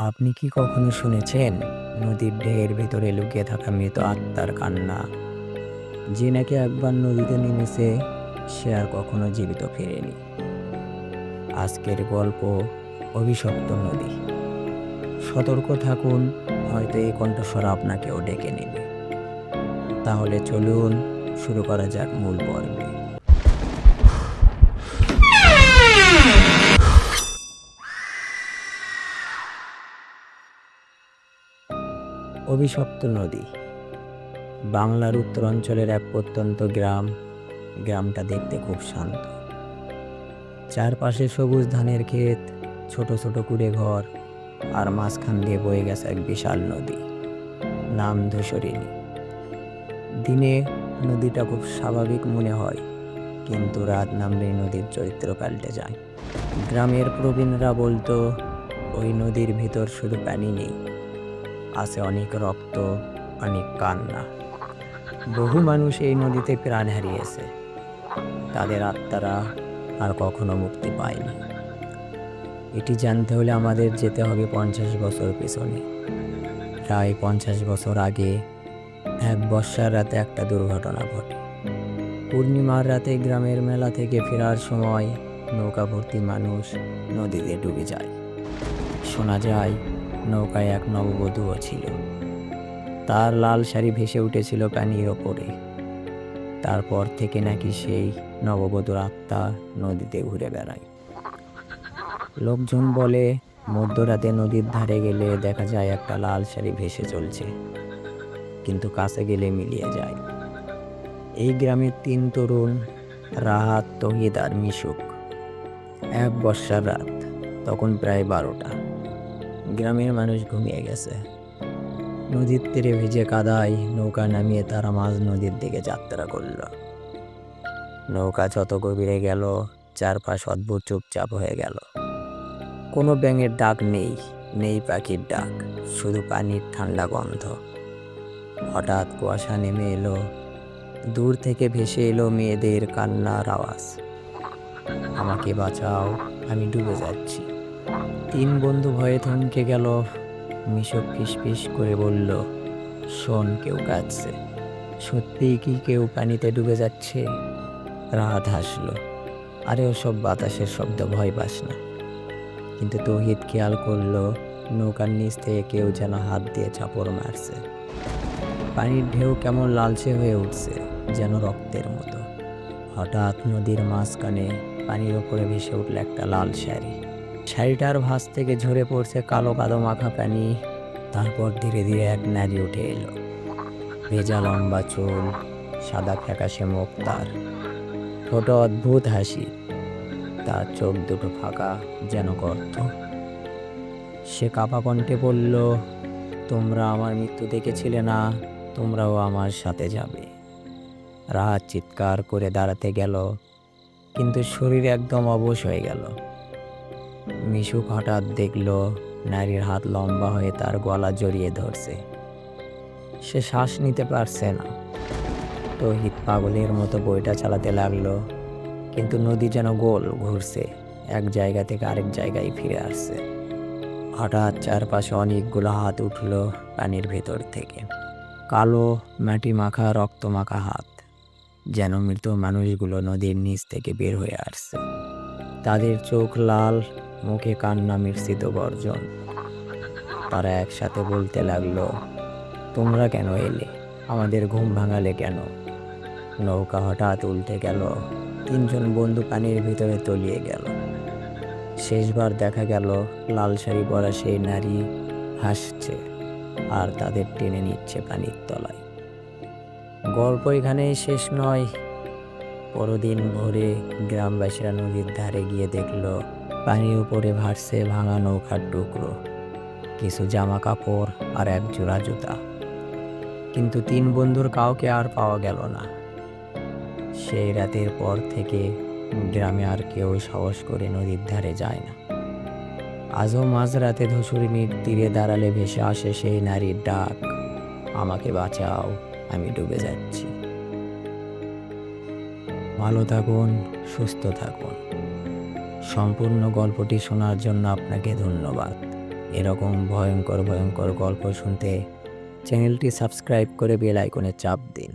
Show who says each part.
Speaker 1: আপনি কি কখনো শুনেছেন নদীর ঢেউয়ের ভেতরে লুকিয়ে থাকা মৃত আত্মার কান্না? যে নাকি একবার নদীতে নেমেছে, সে আর কখনো জীবিত ফেরেনি। আজকের গল্প অভিশপ্ত নদী। সতর্ক থাকুন, হয়তো এই কণ্ঠস্বর আপনাকেও ডেকে নেবে। তাহলে চলুন শুরু করা যাক মূল পর্বে। অভিশপ্ত নদী বাংলার উত্তরাঞ্চলের এক প্রত্যন্ত গ্রাম। গ্রামটা দেখতে খুব শান্ত। চারপাশে সবুজ ধানের ক্ষেত, ছোট ছোট কুঁড়ে ঘর, আর মাঝখান দিয়ে বয়ে গেছে এক বিশাল নদী, নাম ধূসরিণী। দিনে নদীটা খুব স্বাভাবিক মনে হয়, কিন্তু রাত নামলেই নদীর চরিত্র পাল্টে যায়। গ্রামের প্রবীণরা বলতো, ওই নদীর ভিতর শুধু পানি নেই, আছে অনেক রক্ত, অনেক কান্না। বহু মানুষ এই নদীতে প্রাণ হারিয়েছে, তাদের আত্মারা আর কখনো মুক্তি পায়নি। এটি জানতে হলে আমাদের যেতে হবে 50 বছর পেছনে। প্রায় 50 বছর আগে এক বর্ষার রাতে একটা দুর্ঘটনা ঘটে। পূর্ণিমার রাতে গ্রামের মেলা থেকে ফেরার সময় নৌকা ভর্তি মানুষ নদীতে ডুবে যায়। শোনা যায় নৌকায় এক নববধূও ছিল। তার লাল শাড়ি ভেসে উঠেছিল পানির ওপরে। তারপর থেকে নাকি সেই নববধূর আত্মা নদীতে ঘুরে বেড়ায়। লোকজন বলে, মধ্যরাতে নদীর ধারে গেলে দেখা যায় একটা লাল শাড়ি ভেসে চলছে, কিন্তু কাছে গেলে মিলিয়ে যায়। এই গ্রামের 3 তরুণ, রাহাত, তৌহিদ আর মিশুক। এক বর্ষার রাত, তখন প্রায় 12টা। গ্রামের মানুষ ঘুমিয়ে গেছে। নদীর তীরে ভিজে কাদায় নৌকা নামিয়ে তারা মাঝ নদীর দিকে যাত্রা করল। নৌকা যত গভীরে গেল, চারপাশ অদ্ভুত চুপচাপ হয়ে গেল। কোনো ব্যাঙের ডাক নেই, নেই পাখির ডাক, শুধু পানির ঠান্ডা গন্ধ। হঠাৎ কুয়াশা নেমে এলো। দূর থেকে ভেসে এলো মেয়েদের কান্নার আওয়াজ, আমাকে বাঁচাও, আমি ডুবে যাচ্ছি। 3 বন্ধু ভয়ে থমকে গেল। মিশুক ফিসফিস করে বলল, শোন, কেউ কাঁদছে। সত্যিই কি কেউ পানিতে ডুবে যাচ্ছে? রাহাত হাসল, আরে ওসব বাতাসের শব্দ, ভয় পাস না। কিন্তু তৌহিদ খেয়াল করলো নৌকার নিচ থেকে কেউ যেন হাত দিয়ে চাপড় মারছে। পানির ঢেউ কেমন লালচে হয়ে উঠছে, যেন রক্তের মতো। হঠাৎ নদীর মাঝখানে পানির ওপরে ভেসে উঠল একটা লাল শাড়ি। শাড়িটার ভাঁজ থেকে ঝরে পড়ছে কালো কাদো মাখা পানি। তারপর ধীরে ধীরে এক নারী উঠে এলো। ভেজা লম্বা চুল, সাদা ফ্যাকাশে মুখ তার, ছোট অদ্ভুত হাসি। তার চোখ দুটো ফাঁকা, যেন গর্ত। সে কাঁপা কণ্ঠে বলল, তোমরা আমার মৃত্যু দেখেছিলে না, তোমরাও আমার সাথে যাবে। রাহাত চিৎকার করে দাঁড়াতে গেল, কিন্তু শরীর একদম অবশ হয়ে গেল। মিশুক হঠাৎ দেখল নারীর হাত লম্বা হয়ে তার গলা জড়িয়ে ধরছে। সে শ্বাস নিতে পারছে না। তৌহিদ পাগলের মতো বইটা চালাতে লাগলো, কিন্তু নদী যেন গোল ঘুরছে, এক জায়গা থেকে আরেক জায়গায় ফিরে আসছে। হঠাৎ চারপাশে অনেকগুলো হাত উঠল পানির ভেতর থেকে, কালো মাটি মাখা রক্ত মাখা হাত, যেন মৃত মানুষগুলো নদীর নিচ থেকে বের হয়ে আসছে। তাদের চোখ লাল, মুখে কান্না মিশ্রিত গর্জন। তারা একসাথে বলতে লাগলো, তোমরা কেন এলে, আমাদের ঘুম ভাঙালে কেন? নৌকা হঠাৎ উল্টে গেল। 3 জন বন্ধু পানির ভিতরে তলিয়ে গেল। শেষবার দেখা গেল লাল শাড়ি পরা সেই নারী হাসছে আর তাদের টেনে নিচ্ছে পানির তলায়। গল্প এখানেই শেষ নয়। পরদিন ভোরে গ্রামবাসীরা নদীর ধারে গিয়ে দেখল পানির উপরে ভাসছে ভাঙা নৌকার টুকরো, কিছু জামা কাপড় আর এক জোড়া জুতা। কিন্তু 3 বন্ধুর কাউকে আর পাওয়া গেল না। সেই রাতের পর থেকে গ্রামে আর কেউ সাহস করে নদীর ধারে যায় না। আজও মাঝরাতে ধূসরিণীর তীরে দাঁড়ালে ভেসে আসে সেই নারীর ডাক, আমাকে বাঁচাও, আমি ডুবে যাচ্ছি। ভালো থাকুন, সুস্থ থাকুন। সম্পূর্ণ গল্পটি শোনার জন্য আপনাকে ধন্যবাদ। এরকম ভয়ঙ্কর ভয়ঙ্কর গল্প শুনতে চ্যানেলটি সাবস্ক্রাইব করে বেল আইকনে চাপ দিন।